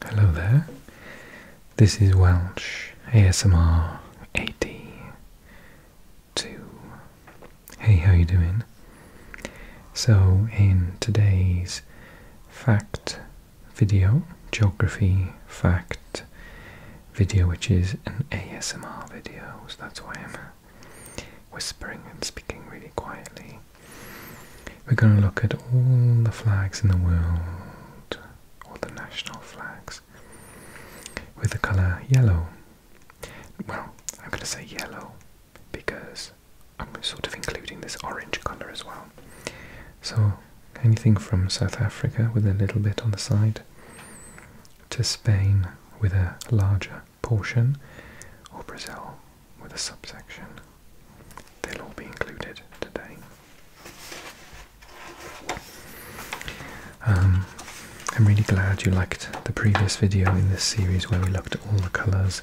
Hello there, this is Welsh ASMR 82. Hey, how you doing? So in today's fact video, geography fact video, which is an ASMR video, so that's why I'm whispering and speaking really quietly, we're going to look at all the flags in the world, all the national flags, with the colour yellow. Well, I'm going to say yellow because I'm sort of including this orange colour as well. So anything from South Africa with a little bit on the side, to Spain with a larger portion, or Brazil with a subsection. They'll all be included today. I'm really glad you liked the previous video in this series where we looked at all the colours,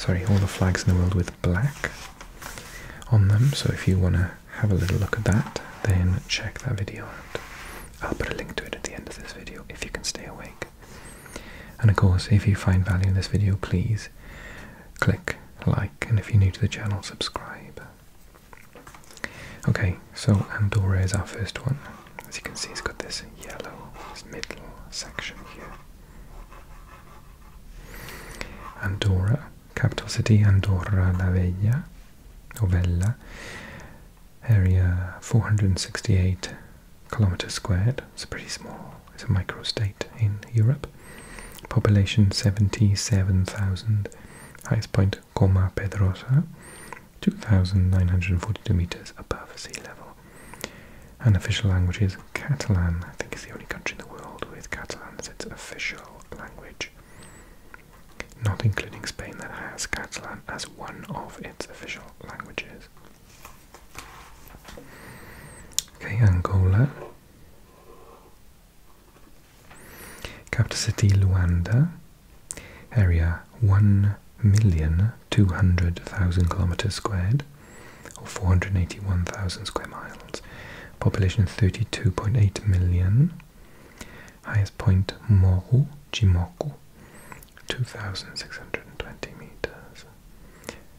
all the flags in the world with black on them. So if you want to have a little look at that, then check that video out. I'll put a link to it at the end of this video if you can stay awake. And of course, if you find value in this video, please click like, and if you're new to the channel, subscribe. Okay, so Andorra is our first one. As you can see, it's got this yellow, this middle section here. Andorra, capital city Andorra la Vella, or Vella, area 468 kilometers squared. It's pretty small. It's a microstate in Europe. Population 77,000. Highest point Coma Pedrosa, 2,942 meters above sea level. And official language is Catalan. I think it's the only country in the world with Catalan as its official language. Not including Spain, that has Catalan as one of its official languages. Okay, Angola. Capital city Luanda. Area 1,200,000 kilometers squared, or 481,000 square miles. Population 32.8 million. Highest point Morro de Moco, 2,620 meters.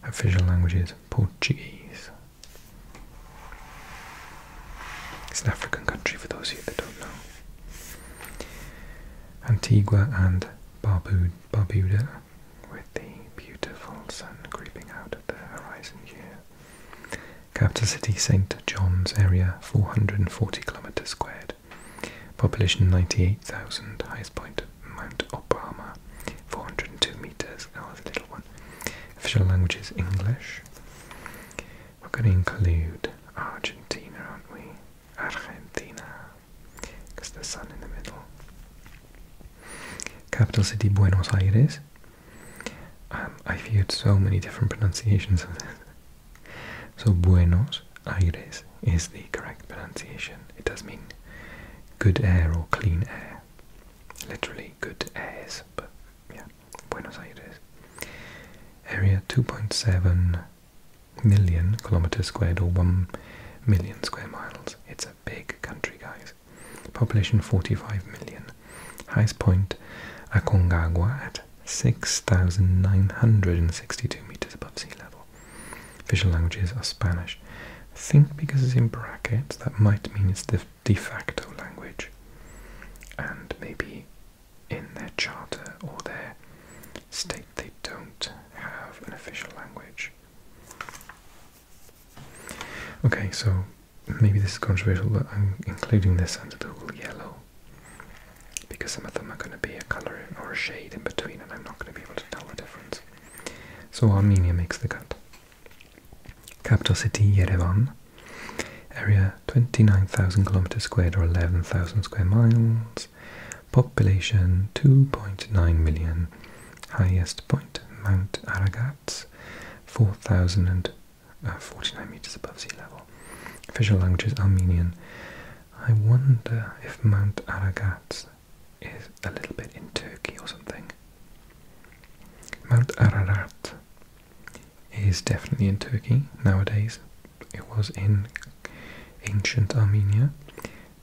Official language is Portuguese. It's an African country for those of you that don't know. Antigua and Barbuda, with the beautiful sun creeping out of the horizon here. Capital city St. John's, area 440 kilometers squared. Population 98,000. Highest point Mount Obama, 402 meters. Oh, that's a little one. Official language is English. We're going to include Argentina, aren't we? Argentina, because the sun in the middle. Capital city Buenos Aires. I've heard so many different pronunciations of this. So Buenos Aires is the correct pronunciation. It does mean good air or clean air. Literally good airs, but yeah, Buenos Aires. Area 2.7 million kilometers squared, or 1 million square miles. It's a big country, guys. Population 45 million. Highest point Aconcagua at 6,962 meters above sea level. Official languages are Spanish. I think because it's in brackets, that might mean it's the de facto language. And maybe in their charter or their state they don't have an official language. Okay, so maybe this is controversial, but I'm including this under the whole yellow, because some of them are going to be a colour or a shade in between, and I'm not going to be able to tell the difference. So Armenia makes the cut. Capital city Yerevan. Area 29,000 kilometers squared, or 11,000 square miles. Population 2.9 million. Highest point Mount Aragat, 4,049 meters above sea level. Official language is Armenian. I wonder if Mount Aragat is a little bit in Turkey or something. Mount Ararat is definitely in Turkey nowadays. It was in ancient Armenia,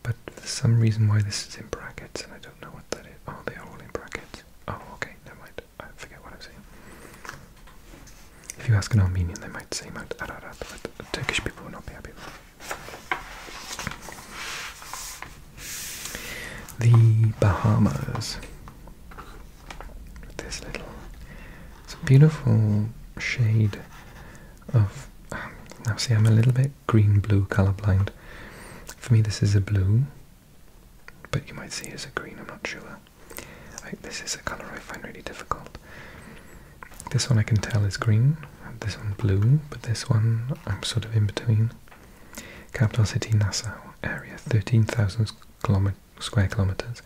but for some reason why this is in brackets, and I don't know what that is. Oh, they are all in brackets. Oh, ask an Armenian, they might say Mount Ararat, but the Turkish people will not be happy with that. The Bahamas. This little, it's a beautiful shade of, now see, I'm a little bit green-blue colorblind. For me this is a blue, but you might see it as a green, I'm not sure. This is a colour I find really difficult. This one I can tell is green, and this one blue, but this one I'm sort of in between. Capital city Nassau, area 13,000 square kilometres,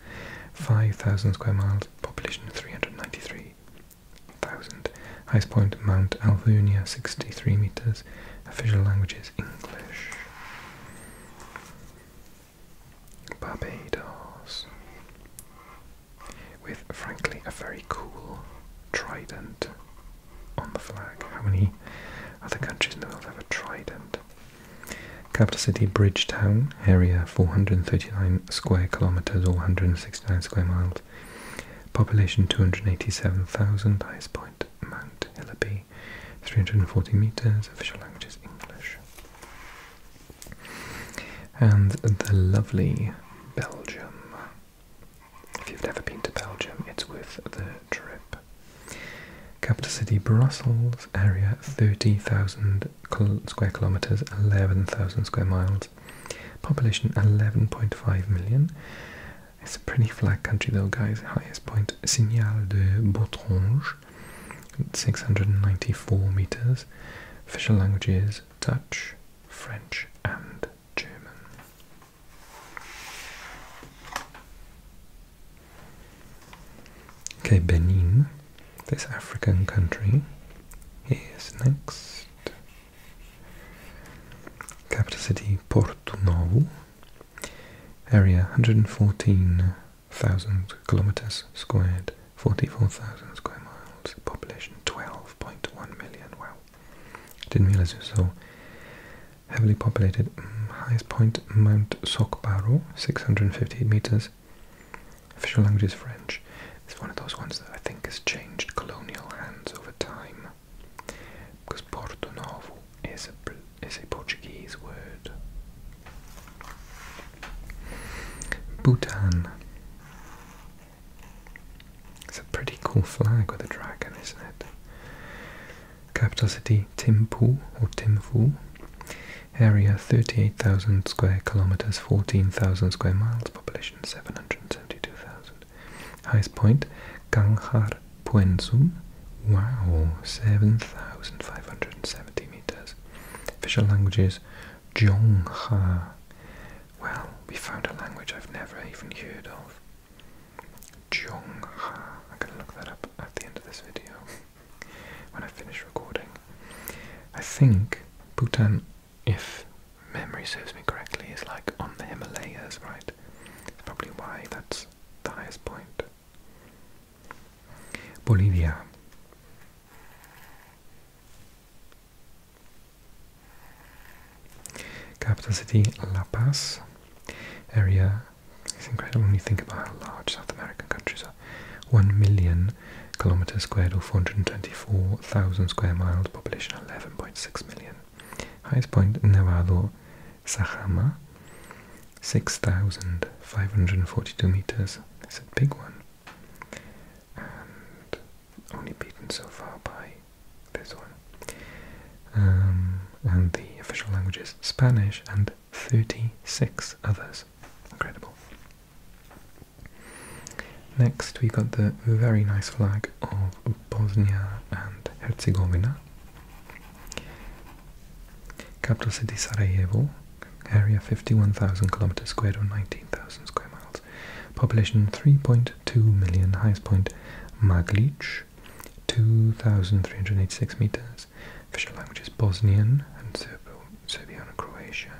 5,000 square miles, population 393,000. Highest point Mount Alvernia, 63 metres. Official language is English. Barbados, with frankly a very cool trident on the flag. How many other countries in the world have a trident? Capital city Bridgetown, area 439 square kilometres or 169 square miles. Population 287,000. Highest point Mount Hillaby, 340 metres. Official language is English. And the lovely Belgium. If you've never been to Belgium, it's worth the trip. Capital city Brussels, area 30,000 square kilometres, 11,000 square miles. Population 11.5 million. It's a pretty flat country though, guys. Highest point Signal de Botrange, 694 metres. Official languages Dutch, French and German. Okay, Benin, this African country, is next. Capital city Porto Novo, area 114,000 kilometres squared, 44,000 square miles, population 12.1 million. Wow, didn't realise it was so heavily populated. Highest point Mount Sokbaro, 658 metres. Official language is French. It's one of those ones that I think has changed colonial hands over time, because Porto Novo is a Portuguese word. Bhutan. It's a pretty cool flag with a dragon, isn't it? Capital city Thimphu or Thimphu. Area 38,000 square kilometres, 14,000 square miles. Population 772,000. Highest point Ganghar Puensum. Wow, 7,570 metres. Official language is Jongha. Well, we found a language I've never even heard of. Jongha. I'm going to look that up at the end of this video when I finish recording. I think Bhutan, if memory serves me correctly, is like on the Himalayas, right? That's probably why that's the highest point. Bolivia. Capital city La Paz. Area, it's incredible when you think about how large South American countries are. 1 million kilometres squared or 424,000 square miles. Population 11.6 million. Highest point Nevado Sajama, 6,542 metres. It's a big one. And only beaten so far by this one. And the official language is Spanish and 36 others. Incredible. Next we got the very nice flag of Bosnia and Herzegovina. Capital city Sarajevo, area 51,000 kilometres squared or 19,000 square miles. Population 3.2 million. Highest point Maglic, 2,386 metres. Official language is Bosnian and Serbian and Croatian.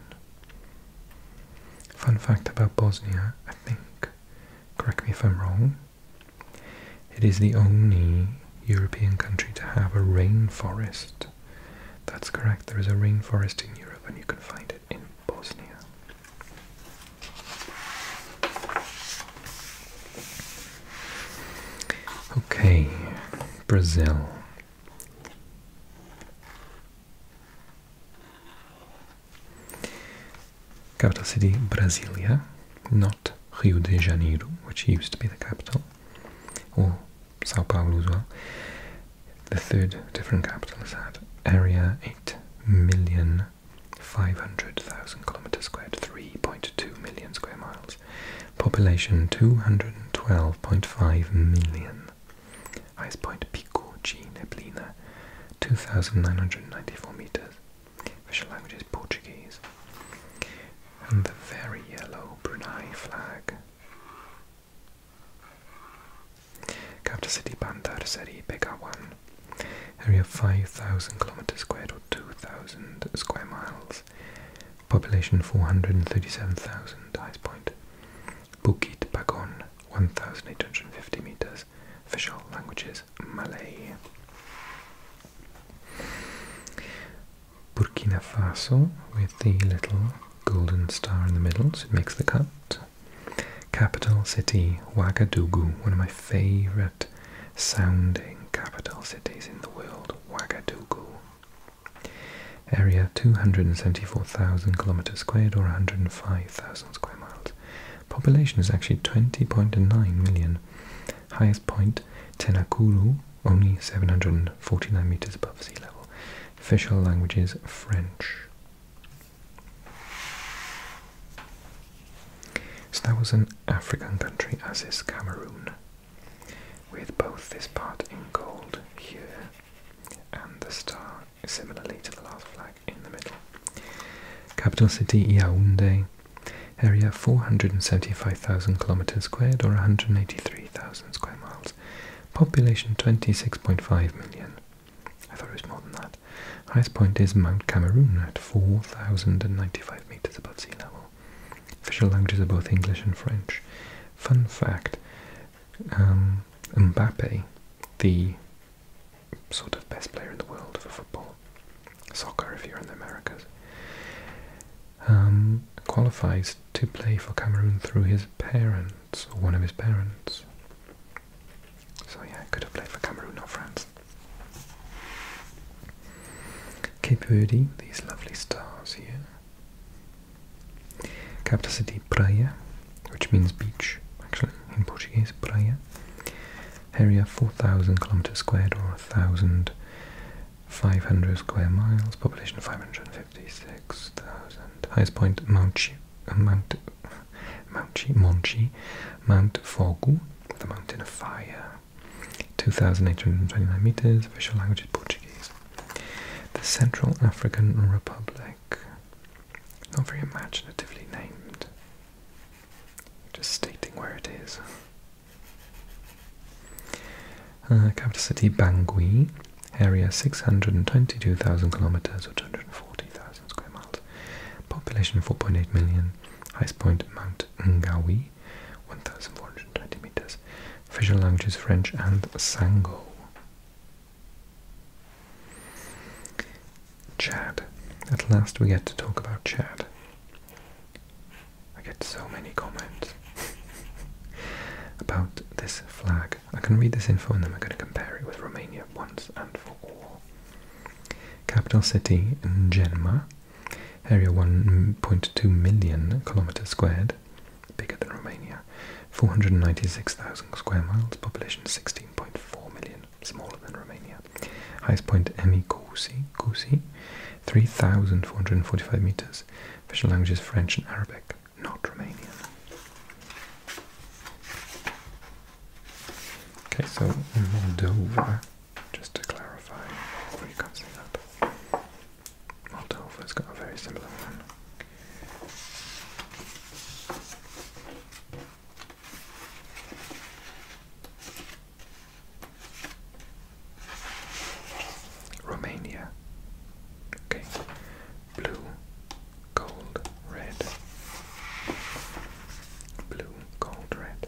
Fun fact about Bosnia, I think, correct me if I'm wrong, it is the only European country to have a rainforest. That's correct, there is a rainforest in Europe and you can find it in Bosnia. Okay, Brazil. Capital city, Brasilia, not Rio de Janeiro, which used to be the capital, or Sao Paulo as well. The third different capital is that. Area 8,500,000 kilometers squared, 3.2 million square miles. Population 212.5 million. Highest point Pico G Neblina, 2,994 meters. Official language is Portuguese. And the very yellow Brunei flag. Capital city Bandar Seri Begawan. Area 5,000 kilometers squared or 2,000 square miles. Population 437,000. Highest point Bukit Bagon, 1,850 meters. Official language is Malay. Burkina Faso with the little golden star in the middle, so it makes the cut. Capital city Ouagadougou, one of my favourite sounding capital cities in the world, Ouagadougou. Area 274,000 kilometers squared or 105,000 square miles. Population is actually 20.9 million. Highest point Tenakuru, only 749 meters above sea level. Official language is French. So that was an African country, as is Cameroon, with both this part in gold here and the star similarly to the last flag in the middle. Capital city Yaoundé, area 475,000 kilometers squared or 183,000 square miles. Population 26.5 million. I thought it was more than that. Highest point is Mount Cameroon at 4,095 meters above sea level. Official languages are both English and French. Fun fact, Mbappe, the sort of best player in the world for football, soccer if you're in the Americas, qualifies to play for Cameroon through his parents, or one of his parents. So yeah, could have played for Cameroon or France. Cape Verde, these lovely stars here. Capital city Praia, which means beach, actually, in Portuguese, Praia. Area 4,000 kilometers squared or 1,500 square miles. Population 556,000. Highest point Monchi, Mount Fogo, the mountain of fire. 2,829 meters. Official language is Portuguese. The Central African Republic. Not very imaginatively named. Just stating where it is. Capital city Bangui, area 622,000 kilometers or 240,000 square miles. Population 4.8 million. Highest point Mount Ngawi, 1,420 meters. Official language is French and Sango. Chad. At last we get to talk about Chad. I get so many comments about this flag. I can read this info and then we're going to compare it with Romania once and for all. Capital city N'Djamena, area 1.2 million kilometers squared, bigger than Romania. 496,000 square miles, population 16.4 million, smaller than Romania. Highest point Kusi, 3,445 meters. Official language is French and Arabic, not Romanian. Okay, so Moldova, just to clarify, you can't see that. Moldova's got a very similar one. Romania. Okay. Blue, gold, red. Blue, gold, red.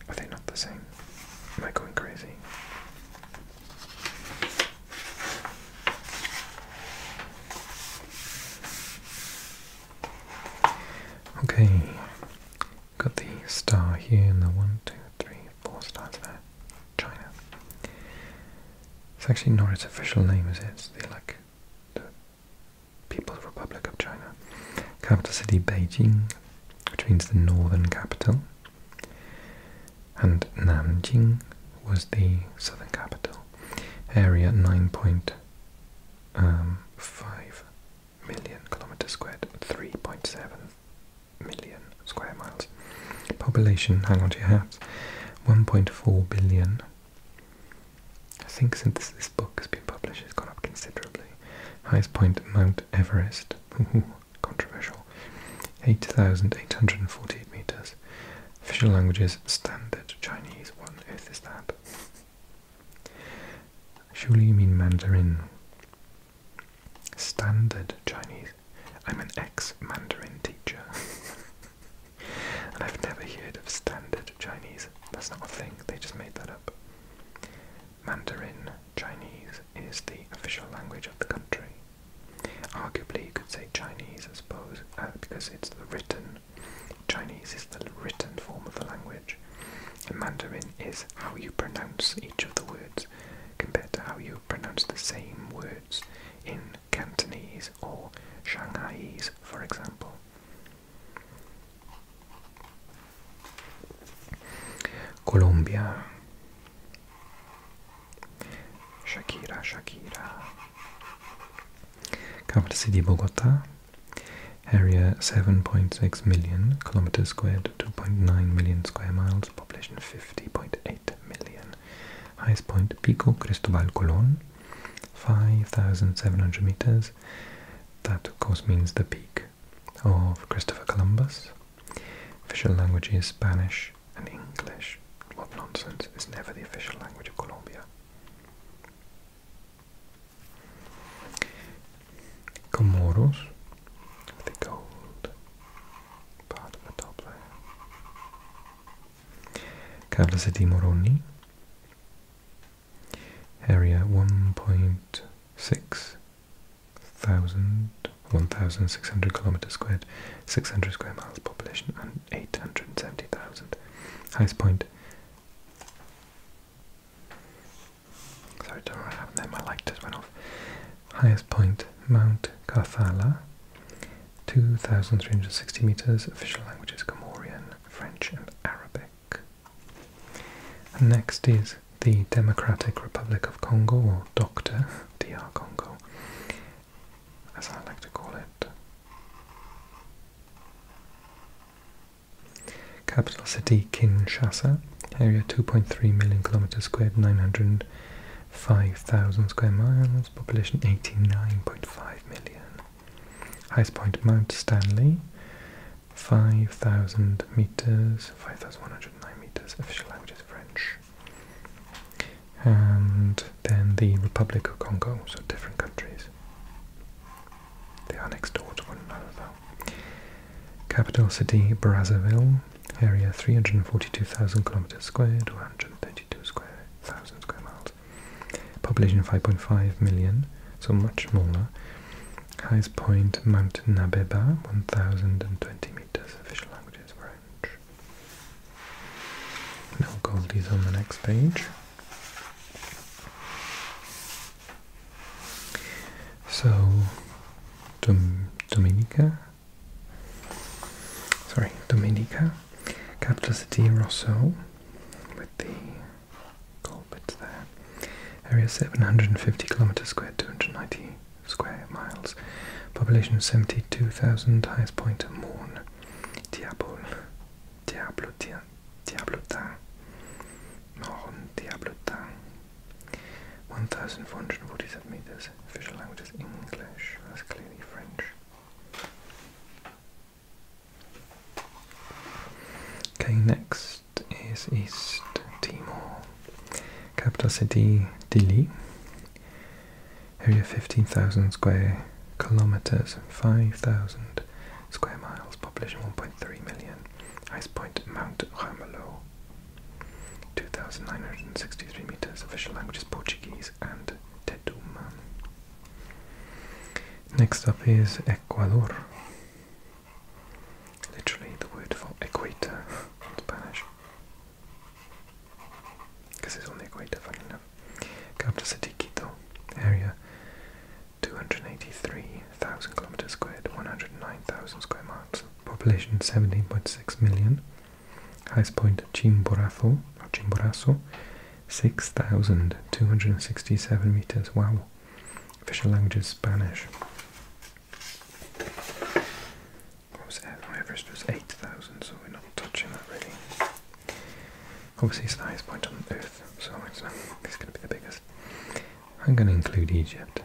Are they not the same? Am I going crazy? Okay. Got the star here and the 1, 2, 3, 4 stars there. China. It's actually not its official name, is it? It's the People's Republic of China. Capital city Beijing, which means the northern capital. And Nanjing was the southern capital. Area 9.5 million kilometers squared, 3.7 million square miles. Population, hang on to your hats, 1.4 billion. I think since this book has been published, it's gone up considerably. Highest point, Mount Everest. Ooh, controversial. 8,848 meters. Official languages, Standard Chinese. What on earth is that? Surely you mean Mandarin. Standard Chinese. I'm an ex-Mandarin teacher. And I've never heard of Standard Chinese. That's not a thing, they just made that up. Mandarin Chinese is the official language of the country. Arguably you could say Chinese, I suppose, because it's the written. Chinese is the written form of the language. And Mandarin is how you pronounce each of the words compared to how you pronounce the same words in Cantonese or Shanghaiese, for example. Colombia. Shakira, Shakira. Capital city Bogota. Area 7.6 million kilometers squared, 2.9 million square miles. Population 50.8 million. Highest point Pico Cristobal Colón, 5,700 meters. That of course means the peak of Christopher Columbus. Official language is Spanish and English. What nonsense, it's never the official language of Colombia. Comoros, the gold part of the top there. Capital city Moroni. Area 1,600 kilometers squared, 600 square miles. Population and 870,000. Highest point. Sorry, don't know what happened there, my light just went off. Highest point Mount Carthala, 2,360 meters. Official languages Comorian, French and Arabic. And next is the Democratic Republic of Congo, or Dr. DR Congo, as I like to call it. Capital city Kinshasa, area 2.3 million kilometers squared, 905,000 square miles. Population 89.5 million. Highest point Mount Stanley, 5,000 meters, 5,109 meters. Official language is French. And then the Republic of Congo, so different countries. They are next door to one another though. Capital city Brazzaville, area 342,000 kilometers squared, 132,000 square miles. Population 5.5 million, so much smaller. Highest point Mount Nabeba, 1,020 meters. Official language is French. No goldies on the next page. So, Dominica, capital city Rosso, with the gold bits there. Area 750 kilometers squared, 290 square miles. Population 72,000. Highest point Morne, Diablotin, Morne, Diablotin. 1,447 meters. Official language is English. That's clearly French. Okay, next is East Timor. Capital city Dili. Area 15,000 square kilometers, 5,000 square miles. Population 1.3 million. Highest point Mount Ramelo, 2,963 meters. Official language is Portuguese and Tetum. Next up is Ecuador. Literally the word for equator in Spanish, because it's on the equator, funny enough. Capital city Quito. Area 283,000 kilometers squared, 109,000 square population 17.6 million. Highest point Chimborazo, 6,267 meters. Wow. Official language is Spanish. What was Everest was 8,000, so we're not touching that really. Obviously it's the highest point on Earth, so it's going to be the biggest. I'm going to include Egypt.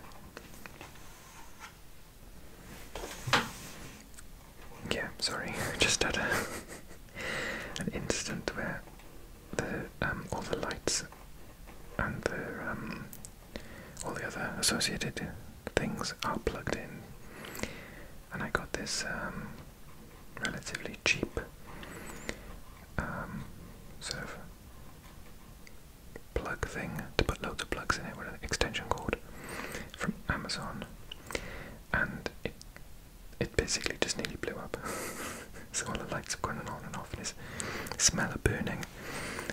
Yeah, sorry, just had an instant where all the lights and all the other associated things are plugged in, and I got this relatively cheap sort of plug thing to put loads of plugs in it with an extension cord from Amazon, and it basically just nearly blew up. So all the lights have gone on and off, and this smell of burning.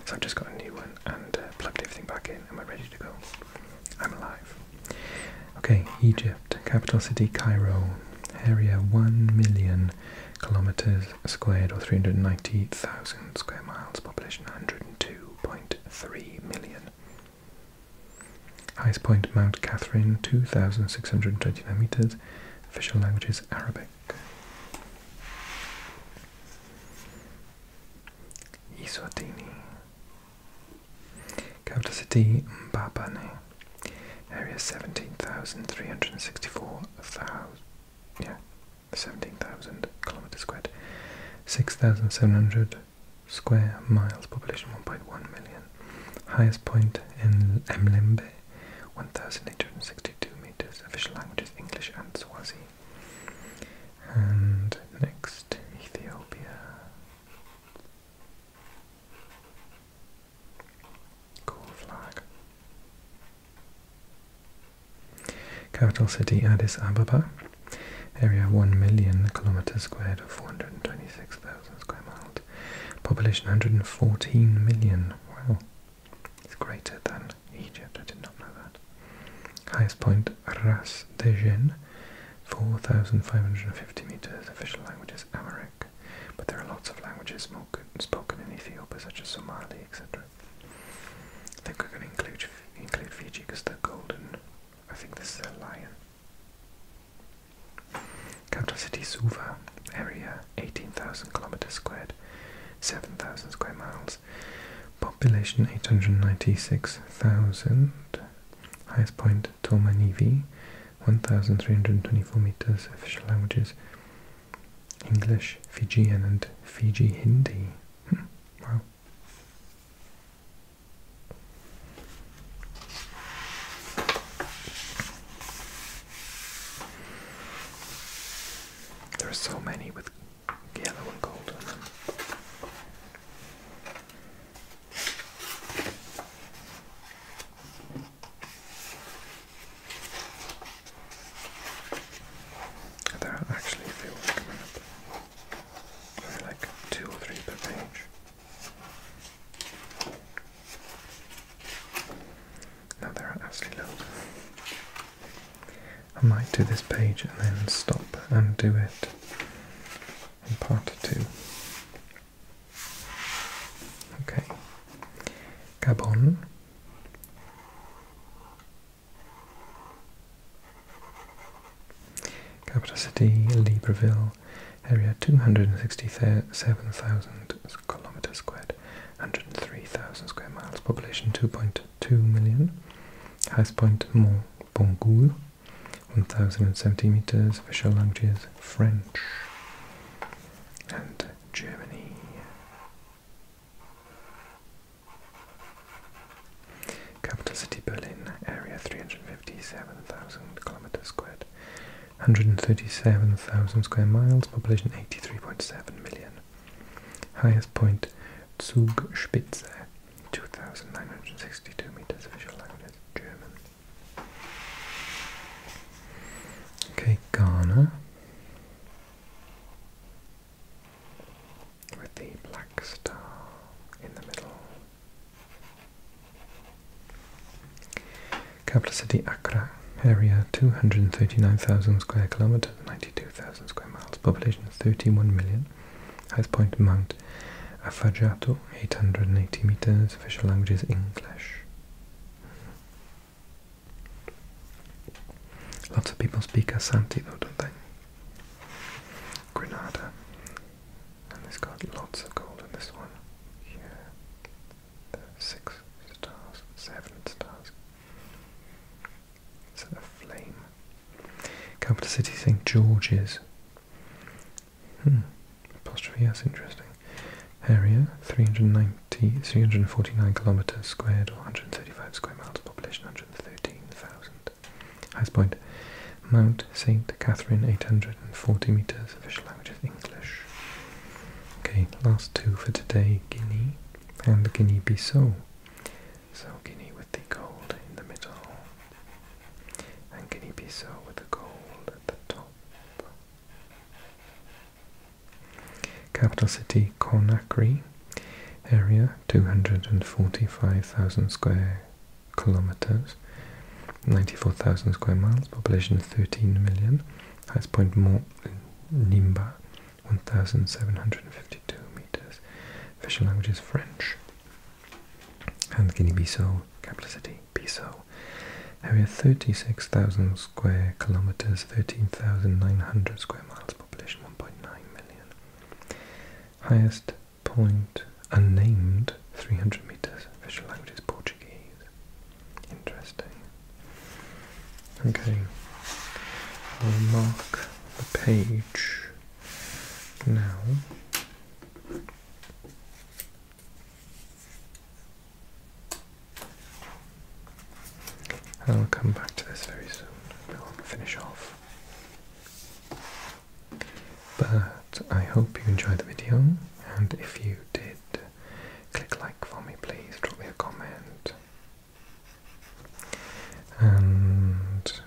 So I just got a new one and plugged everything back in, and we're ready to go. I'm alive. Okay, Egypt, capital city Cairo, area 1 million kilometers squared, or 390,000 square miles, population 102.3 million. Highest point Mount Catherine, 2,629 meters. Official language is Arabic. Eswatini, capital city Mbabane, area 17,000 kilometers squared, 6,700 square miles, population 1.1 million. Highest point in Mlembe, 1,862 meters. Official language is English and Swazi. And next, Ethiopia. Cool flag. Capital city Addis Ababa, area 1 million kilometers squared, or 426,000 square miles. Population 114 million. Wow, it's greater than Egypt. I did not know that. Highest point Ras Dejen, 4,550 meters. Official language is Amharic, but there are lots of languages spoken in Ethiopia, such as Somali, etc. I think we're going to include Fiji because they're golden. I think this is a lion. Capital city Suva, area 18,000 kilometers squared, 7,000 square miles. Population 896,000. Highest point Tomanivi, 1,324 meters. Official languages English, Fijian, and Fiji Hindi. Wow. There are so many with yellow and gold on them. There are actually a few coming up. There are like 2 or 3 per page. Now there are actually loads. I might do this page and then stop and do it in part 2. Okay. Gabon. Capital city Libreville, area 267,000 kilometers squared, 103,000 square miles, population 2.2 million. Highest point Mont Bongoul, 1,070 meters. Official language is French and Germany. Capital city Berlin, area 357,000 kilometers squared, 137,000 square miles, population 83.7 million. Highest point Zugspitze, 2,962 meters. Official language is German. Okay, Ghana, with the black star in the middle. Capital city Accra, area 239,000 square kilometers, 92,000 square miles, population 31 million. Highest point Mount Afajatu, 880 meters. Official language is English. Lots of people speak Asante though, don't they? Grenada. And it's got lots of gold in this one. Yeah. There's 6 stars, 7 stars. It's a flame. Capital city St. George's. Apostrophe, that's interesting. Area 349 kilometers squared, or 135 square miles. Population 113,000. Highest point Mount St. Catherine, 840 meters. Official language is English. Okay, last two for today, Guinea and Guinea-Bissau. So Guinea with the gold in the middle, and Guinea-Bissau with the gold at the top. Capital city Conakry. Area 245,000 square kilometers. 94,000 square miles, population 13 million. Highest point Mont Nimba, 1,752 meters. Official language is French. And Guinea-Bissau, capital city Bissau. Area 36,000 square kilometers, 13,900 square miles, population 1.9 million. Highest point unnamed, 300 meters. Official language is Portuguese. Interesting. Okay, I'll mark the page now. I'll come back to this very soon. We'll finish off. But I hope you enjoyed the video, and if you did, click like for me please, drop me a comment. And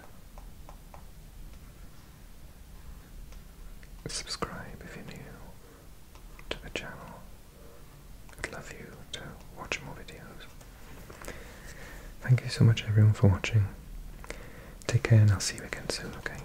subscribe if you're new to the channel. I'd love you to watch more videos. Thank you so much everyone for watching. Take care and I'll see you again soon, okay?